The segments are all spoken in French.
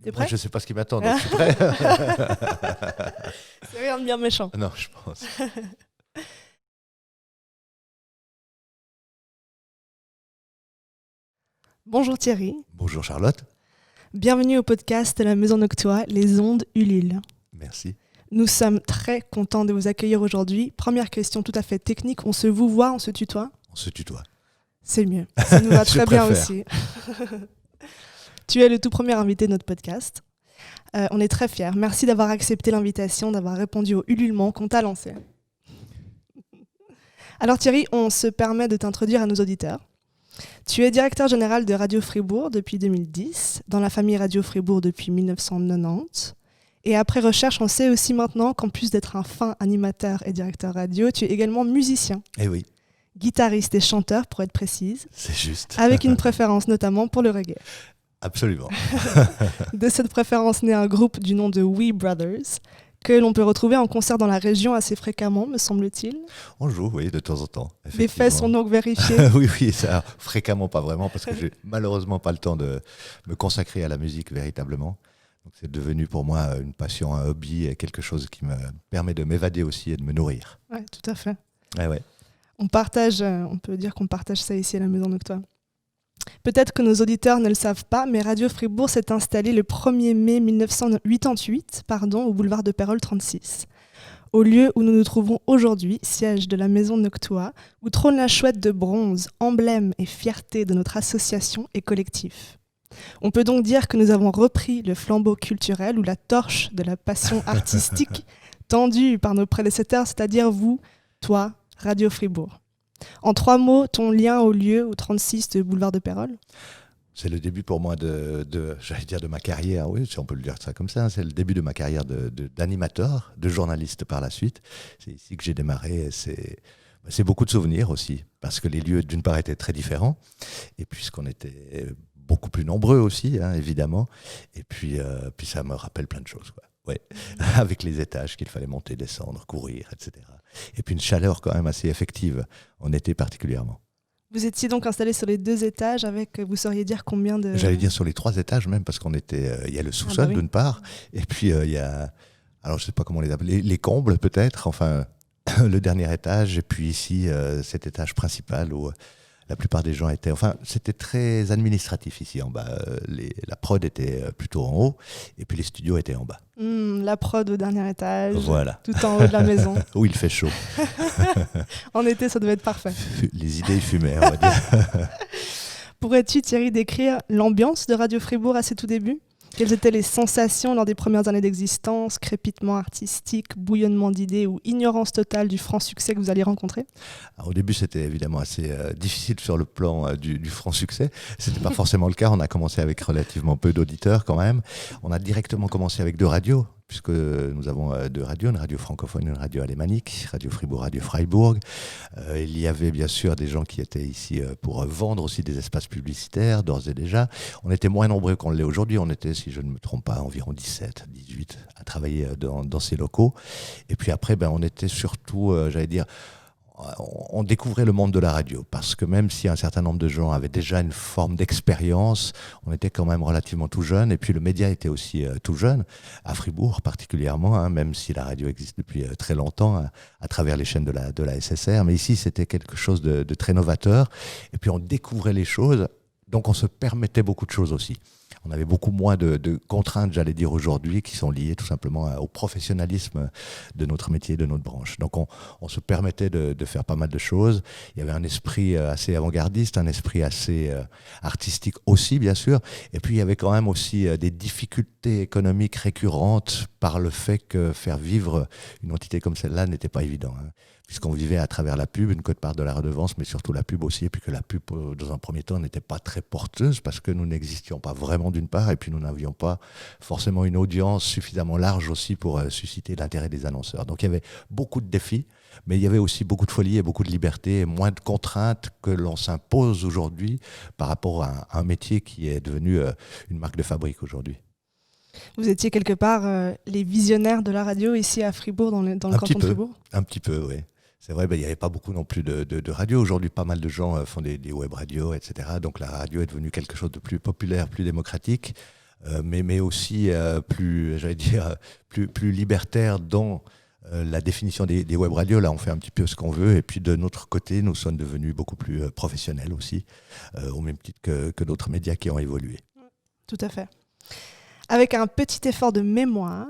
T'es Moi, prêt? je ne sais pas ce qui m'attend, donc je suis prêt. C'est rien de bien méchant. Non, je pense. Bonjour Thierry, Bonjour Charlotte. bienvenue au podcast de la Maison Noctua, les ondes Ulule. Merci. Nous sommes très contents de vous accueillir aujourd'hui. Première question tout à fait technique, on se vouvoie, on se tutoie? On se tutoie. C'est mieux, ça nous va Je très bien préfère. aussi. Tu es le tout premier invité de notre podcast. On est très fiers. Merci d'avoir accepté l'invitation, d'avoir répondu au ululement qu'on t'a lancé. Alors Thierry, on se permet de t'introduire à nos auditeurs. Tu es directeur général de Radio Fribourg depuis 2010, dans la famille Radio Fribourg depuis 1990. Et après recherche, on sait aussi maintenant qu'en plus d'être un fin animateur et directeur radio, tu es également musicien, Eh oui, guitariste et chanteur pour être précise, c'est juste. avec une préférence notamment pour le reggae. Absolument. De cette préférence naît un groupe du nom de We Brothers, que l'on peut retrouver en concert dans la région assez fréquemment, me semble-t-il. On joue, oui, de temps en temps. Les faits sont donc vérifiés. Oui, ça, fréquemment, pas vraiment, parce que j'ai malheureusement pas le temps de me consacrer à la musique véritablement. Donc c'est devenu pour moi une passion, un hobby, quelque chose qui me permet de m'évader aussi et de me nourrir. Oui, tout à fait. Ouais. On peut dire qu'on partage ça ici à la Maison Noctua. Peut-être que nos auditeurs ne le savent pas, mais Radio Fribourg s'est installé le 1er mai 1988 au boulevard de Pérol 36, au lieu où nous nous trouvons aujourd'hui, siège de la Maison Noctua, où trône la chouette de bronze, emblème et fierté de notre association et collectif. On peut donc dire que nous avons repris le flambeau culturel ou la torche de la passion artistique tendue par nos prédécesseurs, c'est-à-dire vous, toi, Radio Fribourg. En 3 mots, ton lien au lieu, au 36 de boulevard de Pérol? C'est le début pour moi j'allais dire de ma carrière, oui, si on peut le dire ça comme ça. C'est le début de ma carrière d'animateur, de journaliste par la suite. C'est ici que j'ai démarré. C'est beaucoup de souvenirs aussi, parce que les lieux, d'une part, étaient très différents, et puisqu'on était beaucoup plus nombreux aussi, hein, évidemment. Et puis ça me rappelle plein de choses, quoi. Ouais. Avec les étages qu'il fallait monter, descendre, courir, etc. Et puis une chaleur quand même assez effective, en été particulièrement. Vous étiez donc installé sur les 2 étages avec, vous sauriez dire combien de... J'allais dire sur les 3 étages même, parce qu'on était, il y a le sous-sol d'une part, et puis il y a, alors je sais pas comment les appeler, les combles peut-être, enfin le dernier étage, et puis ici cet étage principal où la plupart des gens étaient, enfin c'était très administratif ici en bas, la prod était plutôt en haut, et puis les studios étaient en bas. La prod au dernier étage, Voilà. tout en haut de la maison. Où il fait chaud. En été, ça devait être parfait. Les idées fumaient, on va dire. Pourrais-tu, Thierry, décrire l'ambiance de Radio Fribourg à ses tout débuts? Quelles étaient les sensations lors des premières années d'existence? Crépitement artistique, bouillonnement d'idées ou ignorance totale du franc succès que vous alliez rencontrer? Alors, au début, c'était évidemment assez difficile sur le plan du franc succès. Ce n'était pas forcément le cas. On a commencé avec relativement peu d'auditeurs quand même. On a directement commencé avec 2 radios, puisque nous avons 2 radios, une radio francophone, une radio alémanique, Radio Fribourg, Radio Freiburg. Il y avait bien sûr des gens qui étaient ici pour vendre aussi des espaces publicitaires, d'ores et déjà. On était moins nombreux qu'on l'est aujourd'hui. On était, si je ne me trompe pas, environ 17, 18 à travailler dans ces locaux. Et puis après, on était surtout, j'allais dire, on découvrait le monde de la radio, parce que même si un certain nombre de gens avaient déjà une forme d'expérience, on était quand même relativement tout jeune, et puis le média était aussi tout jeune, à Fribourg particulièrement, hein, même si la radio existe depuis très longtemps, à travers les chaînes de la SSR, mais ici c'était quelque chose de très novateur, et puis on découvrait les choses, donc on se permettait beaucoup de choses aussi. On avait beaucoup moins de contraintes, j'allais dire aujourd'hui, qui sont liées tout simplement au professionnalisme de notre métier, de notre branche. Donc on se permettait de faire pas mal de choses. Il y avait un esprit assez avant-gardiste, un esprit assez artistique aussi, bien sûr. Et puis il y avait quand même aussi des difficultés économiques récurrentes par le fait que faire vivre une entité comme celle-là n'était pas évident, hein. Puisqu'on vivait à travers la pub, une quote-part de la redevance, mais surtout la pub aussi, et puis que la pub, dans un premier temps, n'était pas très porteuse, parce que nous n'existions pas vraiment d'une part, et puis nous n'avions pas forcément une audience suffisamment large aussi pour susciter l'intérêt des annonceurs. Donc il y avait beaucoup de défis, mais il y avait aussi beaucoup de folie et beaucoup de liberté, et moins de contraintes que l'on s'impose aujourd'hui par rapport à un métier qui est devenu une marque de fabrique aujourd'hui. Vous étiez quelque part les visionnaires de la radio ici à Fribourg, dans le canton de Fribourg? Un petit peu, oui. C'est vrai, il n'y avait pas beaucoup non plus de radio. Aujourd'hui, pas mal de gens font des web radios, etc. Donc la radio est devenue quelque chose de plus populaire, plus démocratique. mais aussi plus, j'allais dire, plus libertaire dans la définition des web radios. Là, on fait un petit peu ce qu'on veut. Et puis, de notre côté, nous sommes devenus beaucoup plus professionnels aussi, au même titre que d'autres médias qui ont évolué. Tout à fait. Avec un petit effort de mémoire,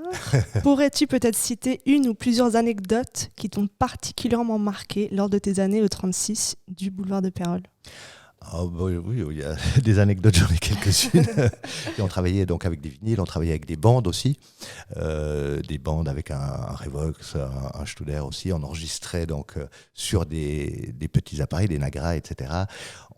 pourrais-tu peut-être citer une ou plusieurs anecdotes qui t'ont particulièrement marqué lors de tes années au 36 du boulevard de Pérolle ? Ah, bah, oui, il y a des anecdotes, j'en ai quelques-unes. Et on travaillait donc avec des vinyles, on travaillait avec des bandes aussi, des bandes avec un Revox, un Studer aussi. On enregistrait donc sur des petits appareils, des Nagra, etc.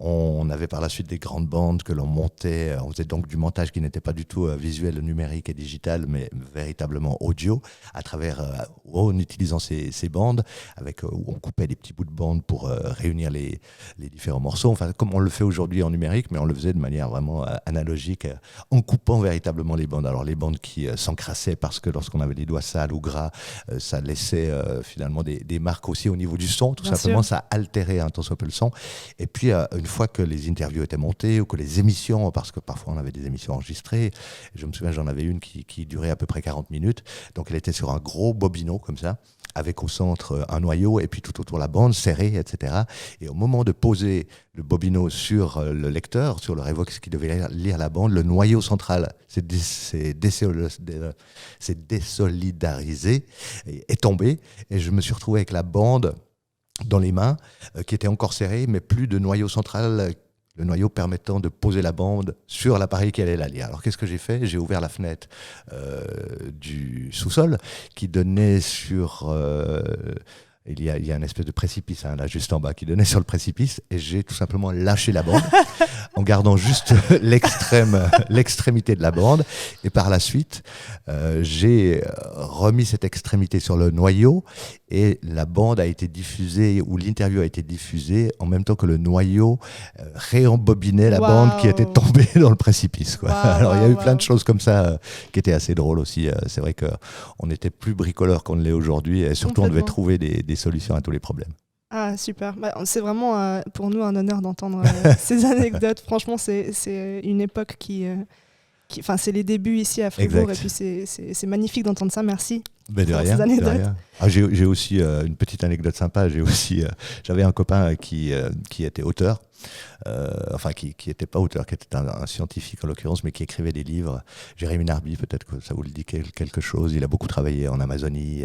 On avait par la suite des grandes bandes que l'on montait. On faisait donc du montage qui n'était pas du tout visuel, numérique et digital, mais véritablement audio, à travers, en utilisant ces bandes, où on coupait des petits bouts de bande pour réunir les différents morceaux. Enfin, comme on le fait aujourd'hui en numérique, mais on le faisait de manière vraiment analogique, en coupant véritablement les bandes. Alors les bandes qui s'encrassaient parce que lorsqu'on avait des doigts sales ou gras, ça laissait finalement des marques aussi au niveau du son. Tout simplement, ça altérait un tant soit peu le son. Et puis, une fois que les interviews étaient montées ou que les émissions, parce que parfois on avait des émissions enregistrées, je me souviens, j'en avais une qui durait à peu près 40 minutes. Donc elle était sur un gros bobino comme ça, avec au centre un noyau et puis tout autour la bande serrée, etc. Et au moment de poser le bobino sur le lecteur, sur le Revox qui devait lire la bande, le noyau central s'est désolidarisé, est tombé, et je me suis retrouvé avec la bande dans les mains, qui était encore serrée, mais plus de noyau central, le noyau permettant de poser la bande sur l'appareil qui allait la lire. Alors qu'est-ce que j'ai fait ? J'ai ouvert la fenêtre du sous-sol qui donnait sur... il y a une espèce de précipice là juste en bas qui donnait sur le précipice, et j'ai tout simplement lâché la bande en gardant juste l'extrémité de la bande, et par la suite j'ai remis cette extrémité sur le noyau, et la bande a été diffusée, ou l'interview a été diffusée en même temps que le noyau réembobinait la bande qui était tombée dans le précipice, quoi. Alors il y a eu plein de choses comme ça qui étaient assez drôles aussi. C'est vrai qu'on était plus bricoleurs qu'on ne l'est aujourd'hui, et surtout on devait trouver des solutions à tous les problèmes. Ah, super. C'est vraiment pour nous un honneur d'entendre ces anecdotes. Franchement, c'est une époque enfin, c'est les débuts ici à Fribourg, exact. Et puis c'est magnifique d'entendre ça. Merci. Mais de rien, de rien. Ah, j'ai aussi une petite anecdote sympa. J'avais un copain qui était auteur. Enfin qui n'était pas auteur, qui était un scientifique en l'occurrence, mais qui écrivait des livres. Jérémy Narby, peut-être que ça vous le dit quelque chose. Il a beaucoup travaillé en Amazonie,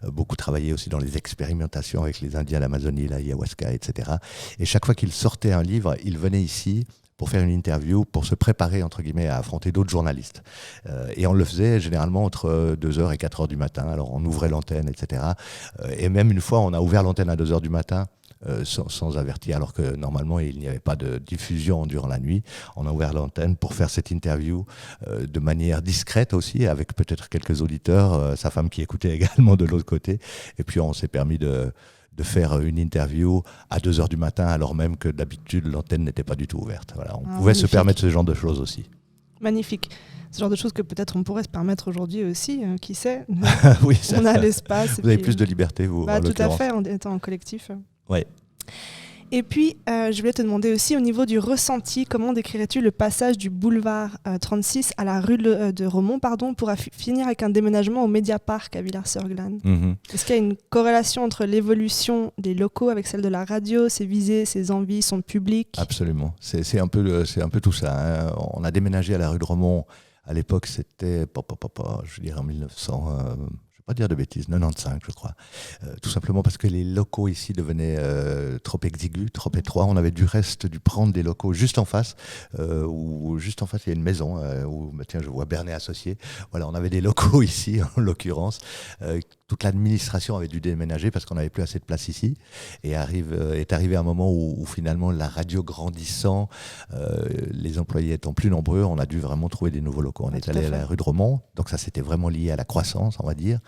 beaucoup travaillé aussi dans les expérimentations avec les Indiens d'Amazonie, l'ayahuasca, etc. Et chaque fois qu'il sortait un livre, il venait ici pour faire une interview, pour se préparer, entre guillemets, à affronter d'autres journalistes. Et on le faisait généralement entre 2h et 4h du matin. Alors on ouvrait l'antenne, etc. Et même une fois, on a ouvert l'antenne à 2h du matin, sans avertir, alors que normalement il n'y avait pas de diffusion durant la nuit. On a ouvert l'antenne pour faire cette interview de manière discrète aussi, avec peut-être quelques auditeurs, sa femme qui écoutait également de l'autre côté. Et puis on s'est permis de faire une interview à 2h du matin, alors même que d'habitude l'antenne n'était pas du tout ouverte. Voilà, on pouvait magnifique. Se permettre ce genre de choses aussi. Magnifique. Ce genre de choses que peut-être on pourrait se permettre aujourd'hui aussi, qui sait. Oui, on a l'espace. Vous avez plus de liberté, vous, en tout à l'occurrence. fait, en étant en collectif. Oui. Et puis, je voulais te demander aussi, au niveau du ressenti, comment décrirais-tu le passage du boulevard 36 à la rue de Romont, pour finir avec un déménagement au Mediapark à Villars-sur-Glâne. Est-ce qu'il y a une corrélation entre l'évolution des locaux avec celle de la radio, ses visées, ses envies, son public ? Absolument. C'est un peu tout ça, hein. On a déménagé à la rue de Romont. À l'époque, c'était, je dirais en 1900... pas dire de bêtises, 95 je crois. Tout simplement parce que les locaux ici devenaient trop exigus, trop étroits. On avait dû prendre des locaux juste en face, où juste en face il y a une maison, où tiens, je vois Bernet Associés. Voilà, on avait des locaux ici en l'occurrence. Toute l'administration avait dû déménager parce qu'on n'avait plus assez de place ici. Et est arrivé un moment où finalement la radio grandissant, les employés étant plus nombreux, on a dû vraiment trouver des nouveaux locaux. On est allé à la rue de Romont, donc ça c'était vraiment lié à la croissance, on va dire.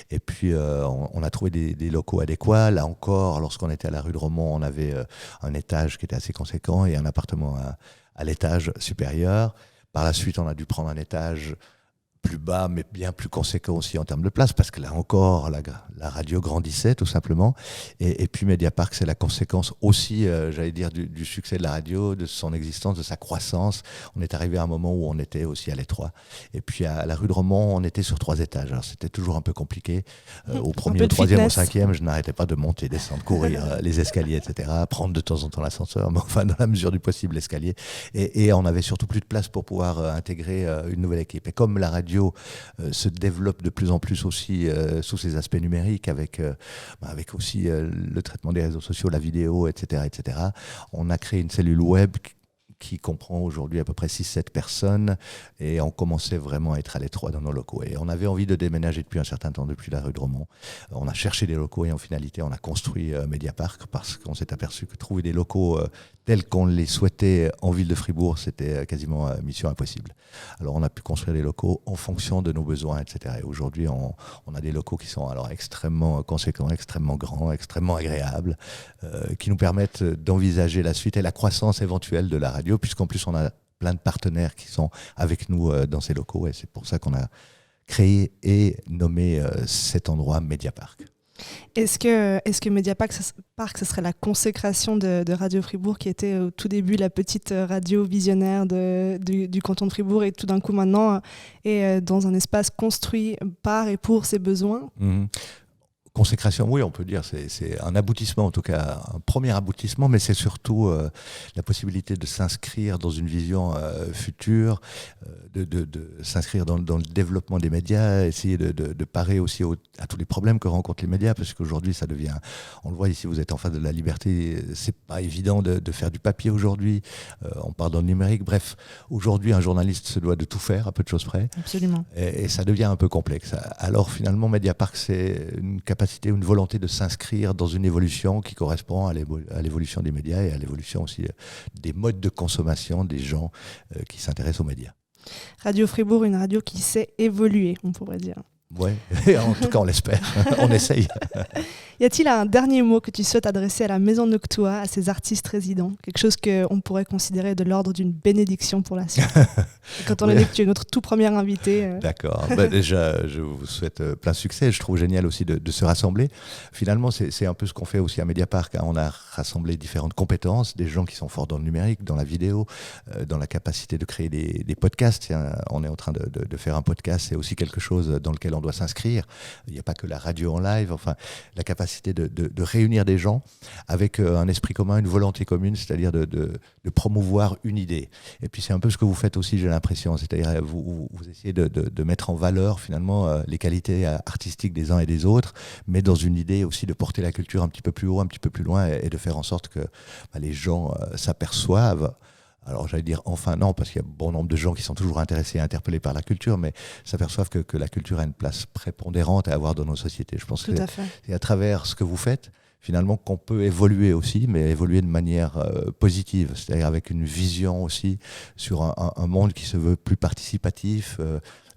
Et puis on a trouvé des locaux adéquats. Là encore, lorsqu'on était à la rue de Romont, on avait un étage qui était assez conséquent et un appartement à l'étage supérieur. Par la suite, on a dû prendre un étage plus bas, mais bien plus conséquent aussi en termes de place, parce que là encore, la radio grandissait tout simplement. Et puis Mediapark, c'est la conséquence aussi, j'allais dire, du succès de la radio, de son existence, de sa croissance. On est arrivé à un moment où on était aussi à l'étroit. Et puis à la rue de Romont, on était sur 3 étages. Alors c'était toujours un peu compliqué. Au premier, au troisième, au cinquième, je n'arrêtais pas de monter, descendre, courir les escaliers, etc. Prendre de temps en temps l'ascenseur, mais enfin dans la mesure du possible l'escalier. Et on avait surtout plus de place pour pouvoir intégrer une nouvelle équipe. Et comme la radio se développe de plus en plus aussi sous ses aspects numériques, avec aussi le traitement des réseaux sociaux, la vidéo, etc., etc. On a créé une cellule web qui comprend aujourd'hui à peu près 6-7 personnes, et on commençait vraiment à être à l'étroit dans nos locaux. Et on avait envie de déménager depuis un certain temps, depuis la rue de Romont. On a cherché des locaux et en finalité, on a construit Mediapark, parce qu'on s'est aperçu que trouver des locaux tels qu'on les souhaitait en ville de Fribourg, c'était quasiment mission impossible. Alors on a pu construire des locaux en fonction de nos besoins, etc. Et aujourd'hui, on a des locaux qui sont alors extrêmement conséquents, extrêmement grands, extrêmement agréables, qui nous permettent d'envisager la suite et la croissance éventuelle de la radio, puisqu'en plus on a plein de partenaires qui sont avec nous dans ces locaux, et c'est pour ça qu'on a créé et nommé cet endroit Mediapark. Est-ce que Mediapark, ce serait la consécration de Radio Fribourg, qui était au tout début la petite radio visionnaire du canton de Fribourg, et tout d'un coup maintenant est dans un espace construit par et pour ses besoins? Consécration, oui, on peut dire, c'est un aboutissement, en tout cas un premier aboutissement, mais c'est surtout la possibilité de s'inscrire dans une vision future, de s'inscrire dans le développement des médias, essayer de parer aussi à tous les problèmes que rencontrent les médias, parce qu'aujourd'hui ça devient, on le voit ici, vous êtes en face de la liberté, c'est pas évident de faire du papier aujourd'hui, on part dans le numérique, bref, aujourd'hui un journaliste se doit de tout faire, à peu de choses près. Absolument. Et ça devient un peu complexe. Alors finalement, Mediapark, c'est une une volonté de s'inscrire dans une évolution qui correspond à l'évolution des médias et à l'évolution aussi des modes de consommation des gens qui s'intéressent aux médias. Radio Fribourg, une radio qui sait évoluer, on pourrait dire. Oui, en tout cas on l'espère, on essaye. Y a-t-il un dernier mot que tu souhaites adresser à la Maison Noctua, à ses artistes résidents? Quelque chose qu'on pourrait considérer de l'ordre d'une bénédiction pour la suite. Quand on a dit que tu es notre tout premier invité. D'accord, déjà je vous souhaite plein succès, je trouve génial aussi de se rassembler. Finalement c'est un peu ce qu'on fait aussi à Mediapark, hein. On a rassemblé différentes compétences, des gens qui sont forts dans le numérique, dans la vidéo, dans la capacité de créer des podcasts. Tiens, on est en train de faire un podcast, c'est aussi quelque chose dans lequel on doit s'inscrire. Il n'y a pas que la radio en live, enfin la capacité de réunir des gens avec un esprit commun, une volonté commune, c'est-à-dire de promouvoir une idée. Et puis c'est un peu ce que vous faites aussi, j'ai l'impression, c'est-à-dire vous essayez de mettre en valeur finalement les qualités artistiques des uns et des autres, mais dans une idée aussi de porter la culture un petit peu plus haut, un petit peu plus loin, et de faire en sorte que les gens s'aperçoivent. Alors j'allais dire enfin non, parce qu'il y a bon nombre de gens qui sont toujours intéressés et interpellés par la culture, mais s'aperçoivent que la culture a une place prépondérante à avoir dans nos sociétés. Je pense que c'est à travers ce que vous faites, finalement, qu'on peut évoluer aussi, mais évoluer de manière positive, c'est-à-dire avec une vision aussi sur un monde qui se veut plus participatif,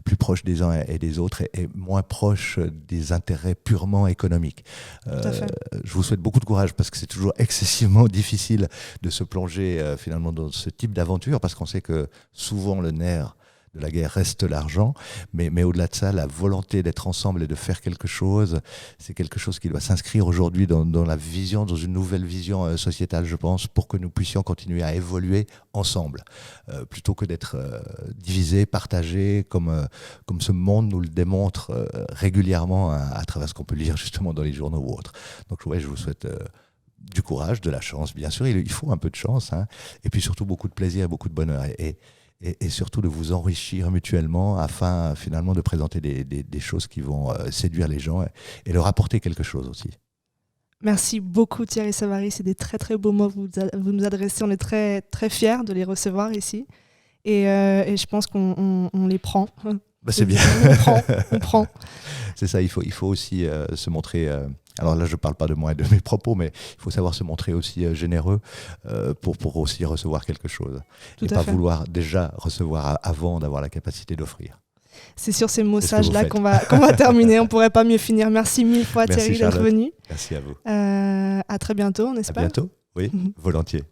plus proche des uns et des autres, et moins proche des intérêts purement économiques. Je vous souhaite beaucoup de courage, parce que c'est toujours excessivement difficile de se plonger finalement dans ce type d'aventure, parce qu'on sait que souvent le nerf de la guerre reste l'argent, mais au-delà de ça, la volonté d'être ensemble et de faire quelque chose, c'est quelque chose qui doit s'inscrire aujourd'hui dans la vision, dans une nouvelle vision sociétale, je pense, pour que nous puissions continuer à évoluer ensemble, plutôt que d'être divisés, partagés, comme ce monde nous le démontre régulièrement à travers ce qu'on peut lire justement dans les journaux ou autres. Donc ouais, je vous souhaite du courage, de la chance, bien sûr, il faut un peu de chance, hein, et puis surtout beaucoup de plaisir et beaucoup de bonheur. Et surtout de vous enrichir mutuellement, afin finalement de présenter des choses qui vont séduire les gens et leur apporter quelque chose aussi. Merci beaucoup Thierry Savary, c'est des très très beaux mots que vous nous adressez, on est très, très fiers de les recevoir ici, et je pense qu'on les prend. C'est bien. On prend. C'est ça, il faut aussi se montrer... alors là, je ne parle pas de moi et de mes propos, mais il faut savoir se montrer aussi généreux pour aussi recevoir quelque chose. Tout et à pas fait. Vouloir déjà recevoir avant d'avoir la capacité d'offrir. C'est sur ces mots sages-là qu'on va terminer. On ne pourrait pas mieux finir. Merci mille fois Thierry d'être venu. Merci à vous. À très bientôt, on espère. À bientôt, oui, volontiers.